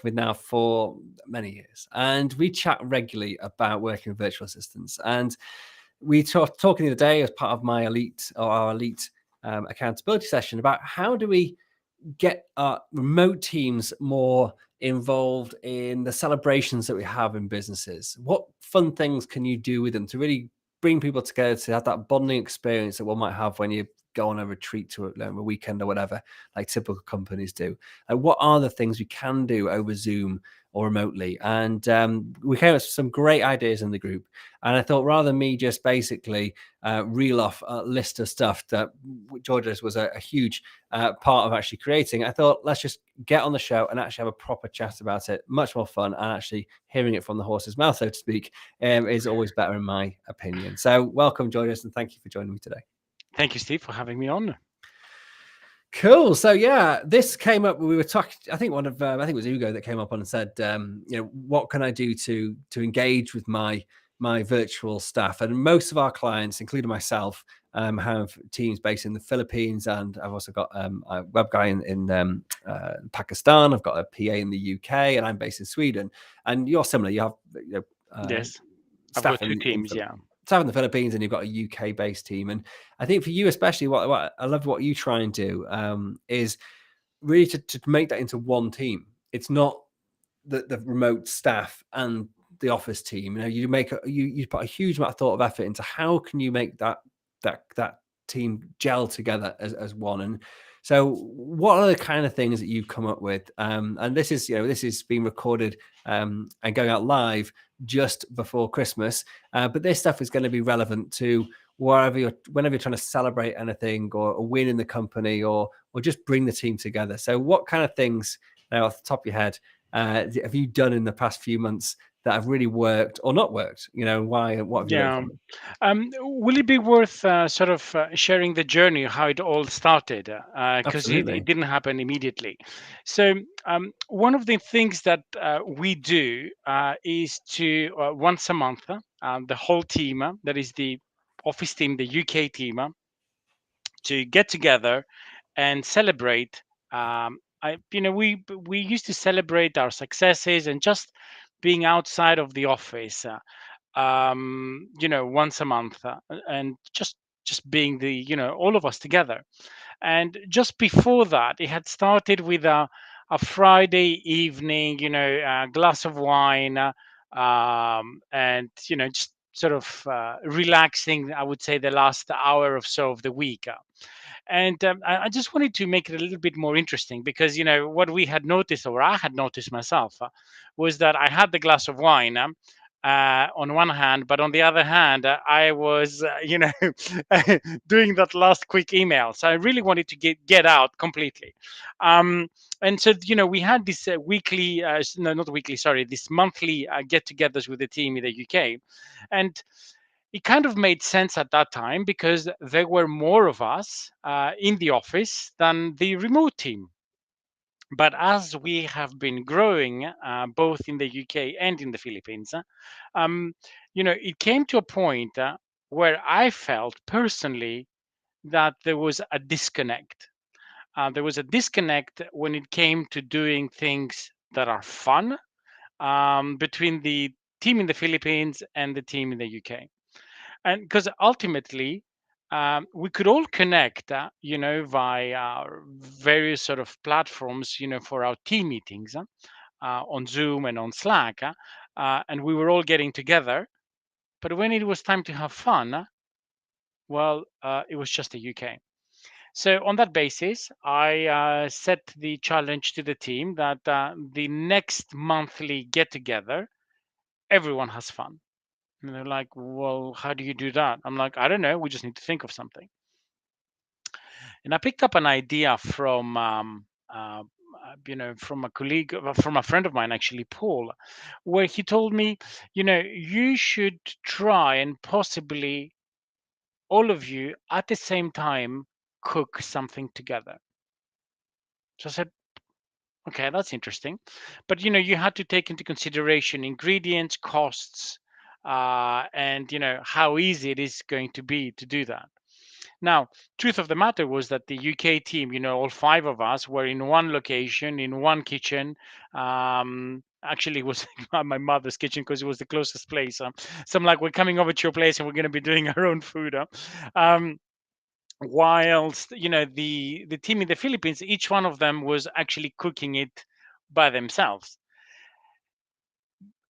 with now for many years, and we chat regularly about working with virtual assistants. And we talking the other day as part of my our elite accountability session about how do we get our remote teams more involved in the celebrations that we have in businesses. What fun things can you do with them to really bring people together to have that bonding experience that one might have when you go on a retreat to a weekend or whatever, like typical companies do? Like, what are the things we can do over Zoom or remotely? And we came up with some great ideas in the group. And I thought, rather than me just basically reel off a list of stuff that George's was a huge part of actually creating, I thought, let's just get on the show and actually have a proper chat about it. Much more fun, and actually hearing it from the horse's mouth, so to speak, is always better in my opinion. So welcome, George, and thank you for joining me today. Thank you, Steve, for having me on. Cool. So yeah, this came up. We were talking. I think I think it was Ugo that came up on and said, what can I do to engage with my virtual staff? And most of our clients, including myself, have teams based in the Philippines, and I've also got a web guy in Pakistan. I've got a PA in the UK, and I'm based in Sweden. And you're similar. You have yes, I've got two teams. Staff in the Philippines, and you've got a UK-based team. And I think for you, especially, what I love what you try and do is really to make that into one team. It's not the remote staff and the office team. You make you put a huge amount of thought of effort into how can you make that team gel together as one. And so, what are the kind of things that you've come up with? And this is being recorded and going out live just before Christmas, but this stuff is going to be relevant to whenever you're trying to celebrate anything or a win in the company or just bring the team together. So, what kind of things now off the top of your head have you done in the past few months that have really worked or not worked? Why and what have you learned from it? Will it be worth sharing the journey, how it all started? Because it didn't happen immediately. So one of the things that we do is to once a month, the whole team, that is the office team, the UK team, to get together and celebrate. We used to celebrate our successes and just being outside of the office. Once a month, and just being all of us together. And just before that, it had started with a Friday evening, a glass of wine, and just sort of relaxing, I would say, the last hour or so of the week. And I just wanted to make it a little bit more interesting because, what we had noticed, or I had noticed myself, was that I had the glass of wine on one hand, but on the other hand, I was, doing that last quick email. So I really wanted to get out completely. And so, we had this weekly, no, not weekly, sorry, this monthly get-togethers with the team in the UK. And it kind of made sense at that time because there were more of us in the office than the remote team. But as we have been growing, both in the UK and in the Philippines, it came to a point where I felt personally that there was a disconnect. There was a disconnect when it came to doing things that are fun between the team in the Philippines and the team in the UK. And because ultimately, we could all connect, via various sort of platforms, for our team meetings on Zoom and on Slack, and we were all getting together. But when it was time to have fun, it was just the UK. So on that basis, I set the challenge to the team that the next monthly get together, everyone has fun. And they're like, well, how do you do that? I'm like, I don't know. We just need to think of something. And I picked up an idea from a colleague, from a friend of mine, actually, Paul, where he told me, you should try and possibly all of you at the same time cook something together. So I said, okay, that's interesting. But, you had to take into consideration ingredients, costs, and, how easy it is going to be to do that. Now, truth of the matter was that the UK team, all five of us were in one location, in one kitchen, Actually, it was my mother's kitchen because it was the closest place. So I'm like, we're coming over to your place and we're going to be doing our own food. Um, Whilst the team in the Philippines, each one of them was actually cooking it by themselves,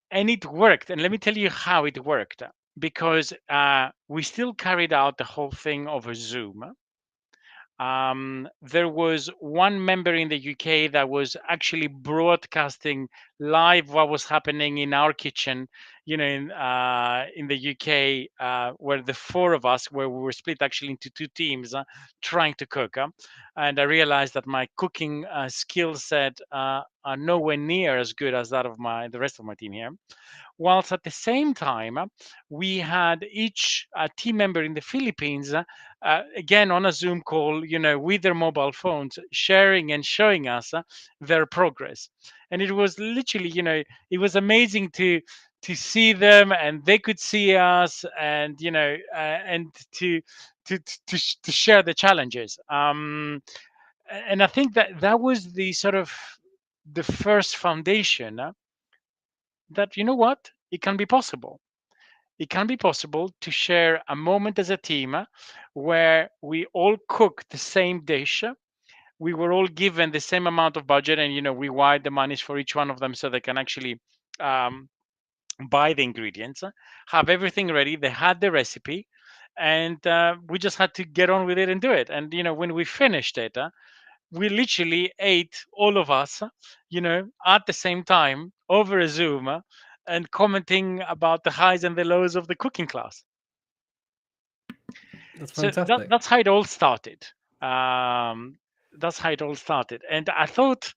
and it worked. And let me tell you how it worked, because we still carried out the whole thing over Zoom. There was one member in the UK that was actually broadcasting live what was happening in our kitchen, in the UK, where the four of us, where we were split actually into two teams, trying to cook. And I realized that my cooking skill set are nowhere near as good as that of the rest of my team here. Whilst at the same time, we had each team member in the Philippines, again on a Zoom call, with their mobile phones, sharing and showing us their progress. And it was literally, it was amazing to see them, and they could see us, and and to share the challenges. And I think that was the sort of the first foundation, that what, it can be possible. It can be possible to share a moment as a team, where we all cook the same dish. We were all given the same amount of budget, and we wired the monies for each one of them so they can actually um, buy the ingredients, have everything ready. They had the recipe, and we just had to get on with it and do it. And when we finished it, we literally ate, all of us, at the same time over a Zoom, and commenting about the highs and the lows of the cooking class. That's So fantastic. that's how it all started. Um, that's how it all started. And I thought,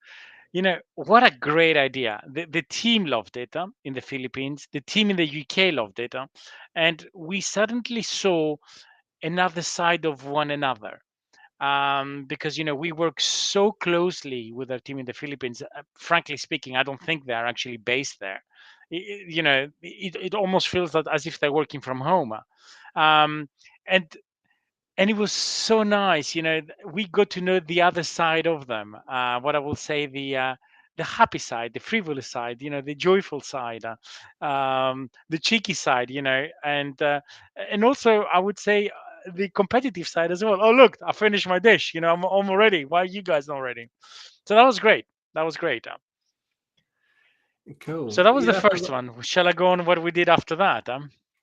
what a great idea. The team loved it, in the Philippines. The team in the UK loved it. And we suddenly saw another side of one another, because we work so closely with our team in the Philippines. Frankly speaking, I don't think they're actually based there. It almost feels that as if they're working from home. Um, and and it was so nice. We got to know the other side of them. What I will say, the happy side, the frivolous side, the joyful side, the cheeky side, and also I would say the competitive side as well. Oh, look, I finished my dish. I'm ready. Why are you guys not ready? So that was great. That was great. So Cool. that was the Yeah. first one. Shall I go on what we did after that?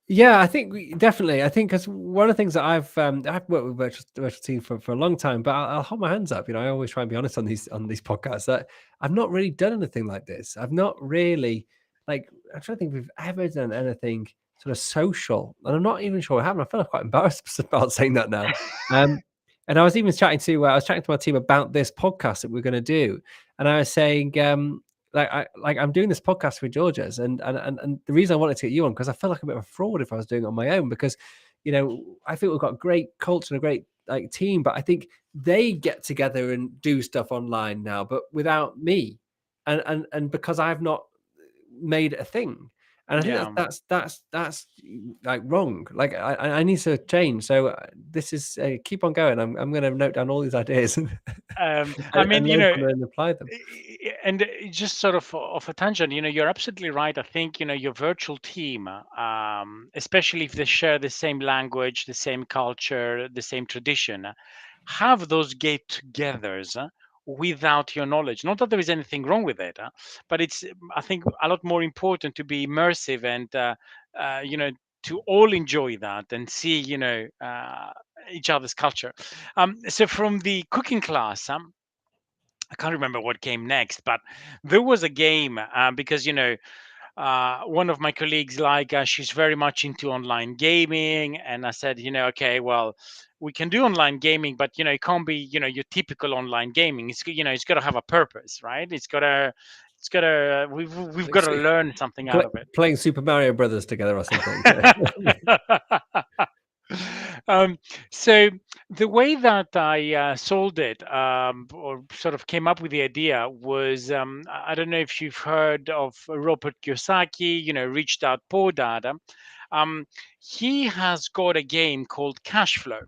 Yeah, I think definitely. I think because one of the things that I've worked with virtual team for a long time, but I'll hold my hands up. I always try and be honest on these podcasts that I've not really done anything like this. I've not really like I'm trying to think if we've ever done anything sort of social, and I'm not even sure I haven't. I feel quite embarrassed about saying that now. Um, and I was chatting to my team about this podcast that we're going to do, and I was saying I'm doing this podcast with Georgia's, and the reason I wanted to get you on because I felt like a bit of a fraud if I was doing it on my own because I think we've got a great culture and a great team, but I think they get together and do stuff online now, but without me, and because I've not made it a thing. And I think Yeah. that's like wrong. Like I need to change. So this is keep on going. I'm going to note down all these ideas and, I mean, and learn from them and apply them. and just sort of a tangent, you're absolutely right. I think, your virtual team, especially if they share the same language, the same culture, the same tradition, have those get-togethers without your knowledge. Not that there is anything wrong with it, but it's, I think, a lot more important to be immersive and, to all enjoy that and see, each other's culture. So from the cooking class, I can't remember what came next, but there was a game, because one of my colleagues, like, she's very much into online gaming, and I said, okay, well, we can do online gaming, but it can't be your typical online gaming. It's got to have a purpose, right? We've got Like, to learn something out Play, of it. playing Super Mario Brothers together or something. um, so the way that I sold it, or sort of came up with the idea, was, I don't know if you've heard of Robert Kiyosaki, Rich Dad Poor Dad. Um, he has got a game called Cash Flow.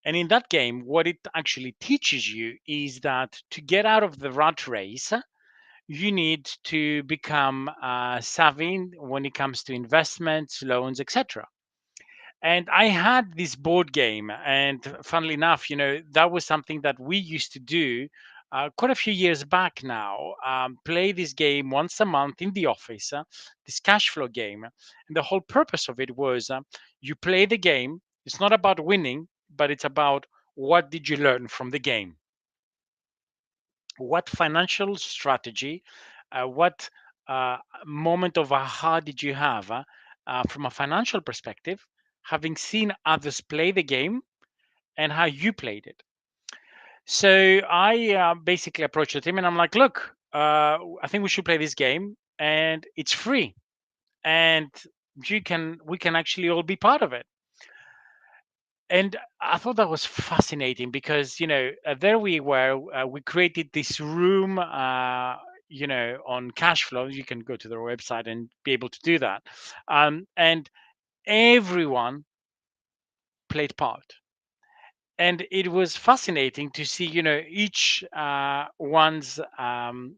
And in that game, what it actually teaches you is that to get out of the rat race, you need to become savvy when it comes to investments, loans, etc. And I had this board game, and funnily enough, that was something that we used to do quite a few years back now. Play this game once a month in the office, this cash flow game. And the whole purpose of it was you play the game. It's not about winning, but it's about what did you learn from the game? What financial strategy, what moment of aha did you have from a financial perspective, having seen others play the game and how you played it? So I basically approached the team and I'm like, look, I think we should play this game and it's free and we can actually all be part of it. And I thought that was fascinating because there we were. We created this room, on cash flow. You can go to their website and be able to do that, and everyone played part. And it was fascinating to see, each one's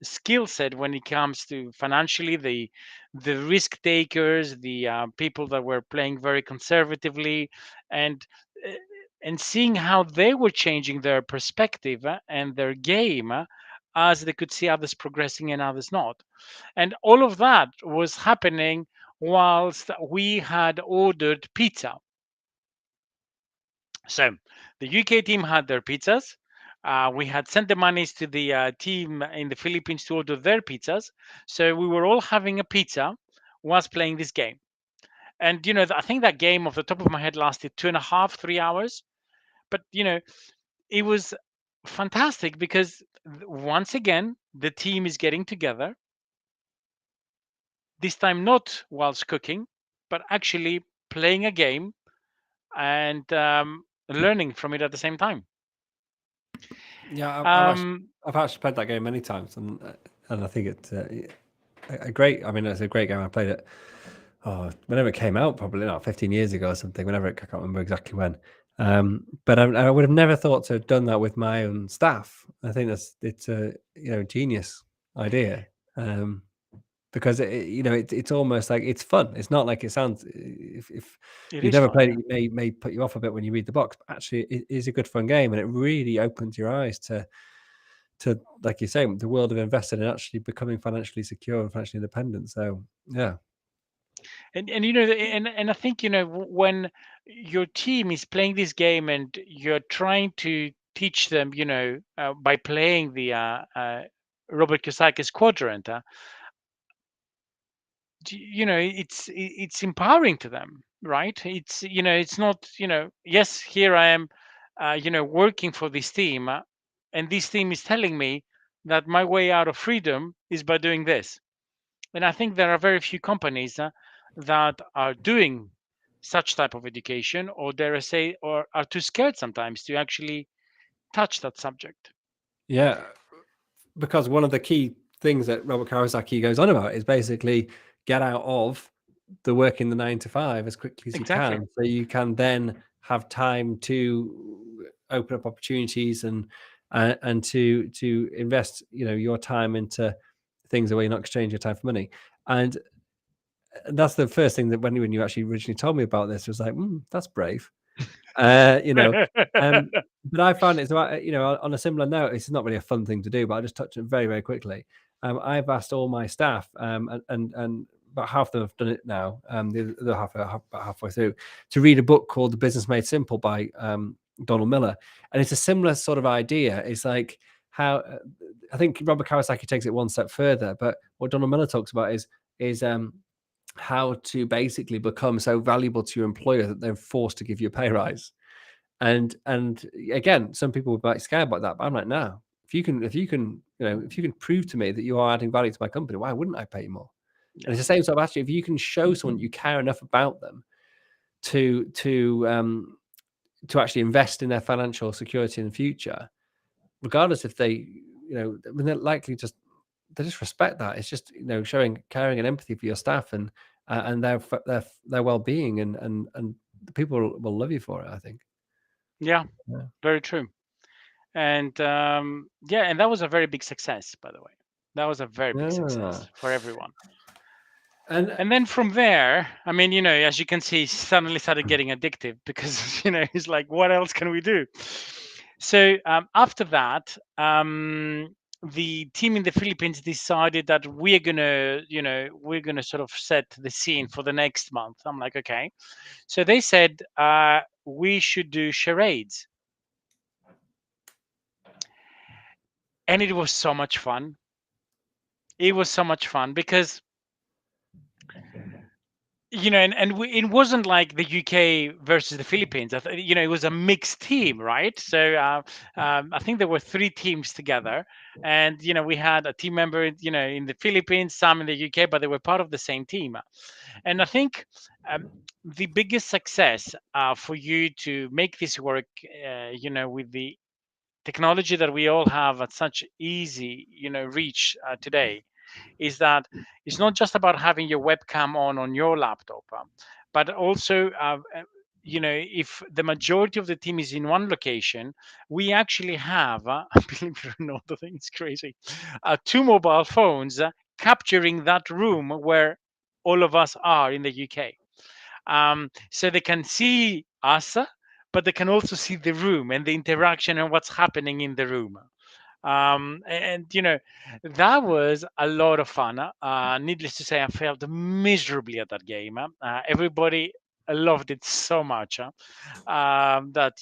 skill set when it comes to financially, the risk takers, the people that were playing very conservatively, and uh, and seeing how they were changing their perspective and their game as they could see others progressing and others not. And all of that was happening whilst we had ordered pizza. So the UK team had their pizzas. We had sent the monies to the team in the Philippines to order their pizzas. So we were all having a pizza whilst playing this game. And I think that game, off the top of my head, lasted 2.5, 3 hours. But it was fantastic because once again the team is getting together. This time not whilst cooking, but actually playing a game and learning from it at the same time. Yeah, Um, I've actually played that game many times, and I think it's a great. I mean, it's a great game. I played it. Oh, whenever it came out, probably not 15 years ago or something. Whenever I can't remember exactly when. But I would have never thought to have done that with my own staff. I think it's a genius idea. Because it's almost like it's fun. It's not like it sounds. If it you've is never fun, played yeah. it, it may put you off a bit when you read the box. But actually, it is a good fun game, and it really opens your eyes to like you say, the world of investing and actually becoming financially secure and financially independent. So yeah, And I think when your team is playing this game and you're trying to teach them, by playing the Robert Kiyosaki's quadrant, it's empowering to them, right? It's not, yes, here I am, working for this team, and this team is telling me that my way out of freedom is by doing this. And I think there are very few companies that are doing such type of education, or dare I say, or are too scared sometimes to actually touch that subject. yeah. Because one of the key things that Robert Kiyosaki goes on about is basically get out of the working the 9 to 5 as quickly as you Exactly. can, so you can then have time to open up opportunities and to invest your time into things where you're not exchanging your time for money. And that's the first thing that when you actually originally told me about this was like, that's brave. uh, you know, um, but I found it's about, on a similar note, it's not really a fun thing to do, but I'll just touch it very, very quickly. I've asked all my staff, and about half of them have done it now. The other half are about halfway through, to read a book called The Business Made Simple by Donald Miller, and it's a similar sort of idea. It's like how I think Robert Kiyosaki takes it one step further, but what Donald Miller talks about is how to basically become so valuable to your employer that they're forced to give you a pay rise. And again, some people would be like scared about that, but I'm like, no. If you can prove to me that you are adding value to my company, why wouldn't I pay you more? And Yeah. it's the same sort of attitude. If you can show someone you care enough about them to to um, to actually invest in their financial security in the future, regardless if I mean, they're likely they just respect that. It's just showing caring and empathy for your staff and their well being and the people will love you for it. I think. Yeah, Yeah. very true. And yeah, and that was a very big success, by the way. That was a very big success Ah. for everyone. And And then from there, I mean, as you can see, it suddenly started getting addictive because, it's like, what else can we do? So after that, the team in the Philippines decided that we're gonna sort of set the scene for the next month. I'm like, okay. So they said we should do charades, and it was so much fun. It was so much fun because it wasn't like the UK versus the Philippines. It was a mixed team, right? So I think there were three teams together, and we had a team member, in the Philippines, some in the UK, but they were part of the same team. And I think the biggest success for you to make this work, with the technology that we all have at such easy, reach today, is that it's not just about having your webcam on your laptop, but also if the majority of the team is in one location, we actually have believe it or not, I think it's crazy, two mobile phones capturing that room where all of us are in the UK, so they can see us, but they can also see the room and the interaction and what's happening in the room. And that was a lot of fun. Needless to say, I felt miserably at that game. Everybody loved it so much that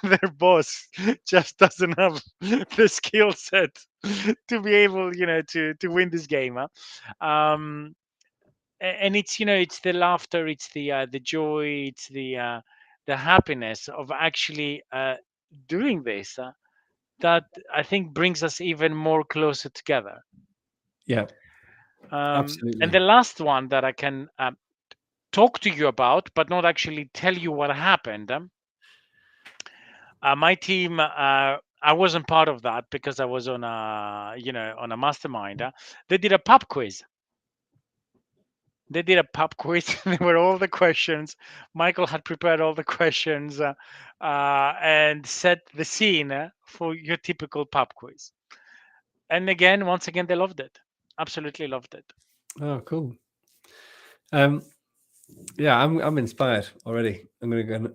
their boss just doesn't have the skill set to be able to win this game. And it's the laughter, it's the joy, it's the happiness of actually doing this that I think brings us even more closer together. yeah, And the absolutely. last one that I can talk to you about, but not actually tell you what happened. My team, I wasn't part of that because I was on a mastermind. They did a pub quiz. They did a pub quiz. There were all the questions. Michael had prepared all the questions and set the scene for your typical pub quiz. And again, once again, they loved it. Absolutely loved it. Oh, cool. Um, yeah, I'm inspired already. I'm going to go.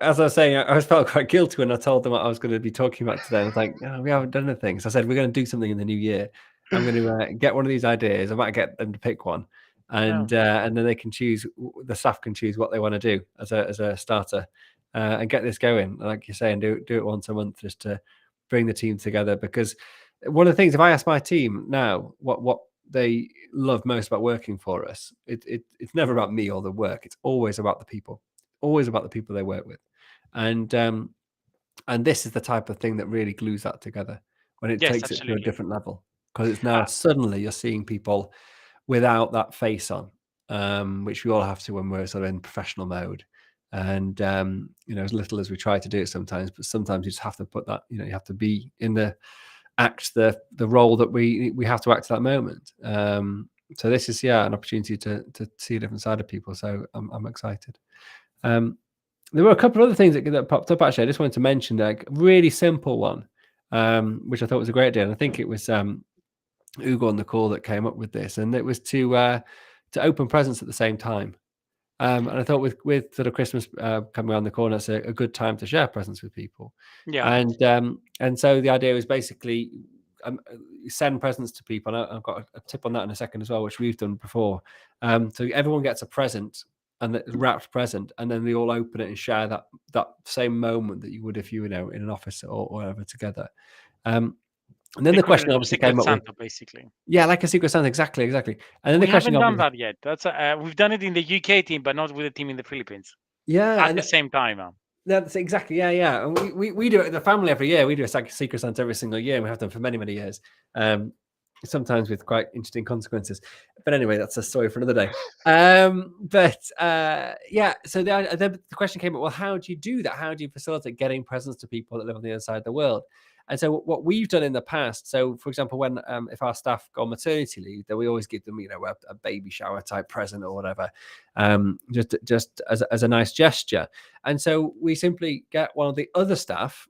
As I was saying, I felt quite guilty when I told them what I was going to be talking about today. I was like, oh, we haven't done anything. So I said, we're going to do something in the new year. I'm going to get one of these ideas. I might get them to pick one, and then they can choose. The staff can choose what they want to do as a starter, and get this going. Like you're saying, do it once a month just to bring the team together. Because one of the things, if I ask my team now what they love most about working for us, it's never about me or the work. It's always about the people, always about the people they work with, and this is the type of thing that really glues that together when it Yes, takes it to a absolutely. different level, because it's now suddenly you're seeing people without that face on, which we all have to when we're sort of in professional mode. And as little as we try to do it sometimes, but sometimes you just have to put that, you have to be in the role that we have to act at that moment. So this is an opportunity to see a different side of people. So I'm excited. There were a couple of other things that popped up actually. I just wanted to mention like a really simple one, which I thought was a great idea. And I think it was Ugo on the call that came up with this, and it was to open presents at the same time. And I thought with sort of Christmas coming around the corner, it's a good time to share presents with people. Yeah. And so the idea was basically send presents to people. And I've got a tip on that in a second as well, which we've done before. So everyone gets a present, and the wrapped present, and then they all open it and share that same moment that you would if you were in an office or whatever together. And then The the question equivalent of obviously Secret came up with, Santa, basically. yeah, like a Secret Santa, exactly. And then the We question haven't done obviously, that yet. That's we've done it in the UK team, but not with the team in the Philippines yeah, at the and same time. that's exactly, yeah. And we do it in the family every year. We do a Secret Santa every single year, and we have done for many, many years. Sometimes with quite interesting consequences. But anyway, that's a story for another day. So the question came up, well, how do you do that? How do you facilitate getting presents to people that live on the other side of the world? And so what we've done in the past, so for example, when if our staff go on maternity leave, then we always give them, a baby shower type present or whatever, just as a nice gesture. And so we simply get one of the other staff,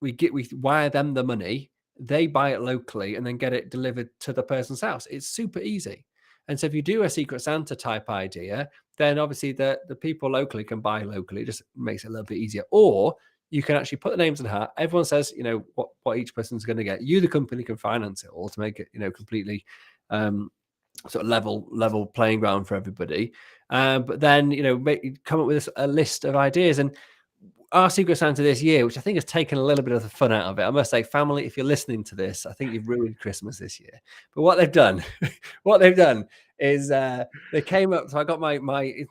we wire them the money, they buy it locally and then get it delivered to the person's house. It's super easy. And so if you do a Secret Santa type idea, then obviously the people locally can buy locally. It just makes it a little bit easier. Or you can actually put the names in the hat. Everyone says, what each person's going to get. You, the company, can finance it all to make it, completely sort of level playing ground for everybody. But then, come up with a list of ideas. And our Secret Santa this year, which I think has taken a little bit of the fun out of it. I must say, family, if you're listening to this, I think you've ruined Christmas this year. But what they've done, is they came up. So I got my it's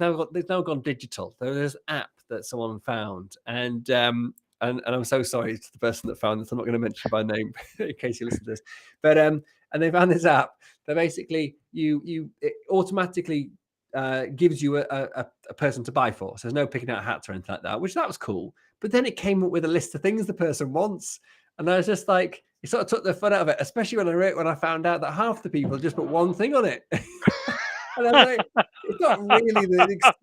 now gone digital. There's an app that someone found, and I'm so sorry to the person that found this. I'm not going to mention by name in case you listen to this, but and they found this app that basically it automatically gives you a person to buy for. So there's no picking out hats or anything like that, which that was cool. But then it came up with a list of things the person wants. And I was just like, it sort of took the fun out of it, especially when I found out that half the people just put one thing on it. And I was like, it's not really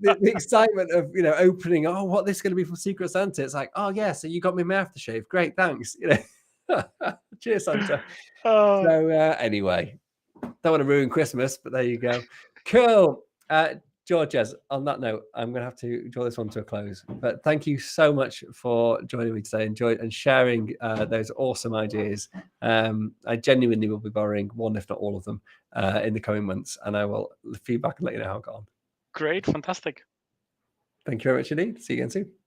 the excitement of, opening, what this is going to be from Secret Santa. It's like, oh, yeah, so you got me my aftershave. Great, thanks. Cheers, Santa. So anyway, don't want to ruin Christmas, but there you go. Cool. Georges, on that note, I'm going to have to draw this one to a close. But thank you so much for joining me today and sharing those awesome ideas. I genuinely will be borrowing one, if not all of them, in the coming months. And I will feedback and let you know how it got on. Great. Fantastic. Thank you very much indeed. See you again soon.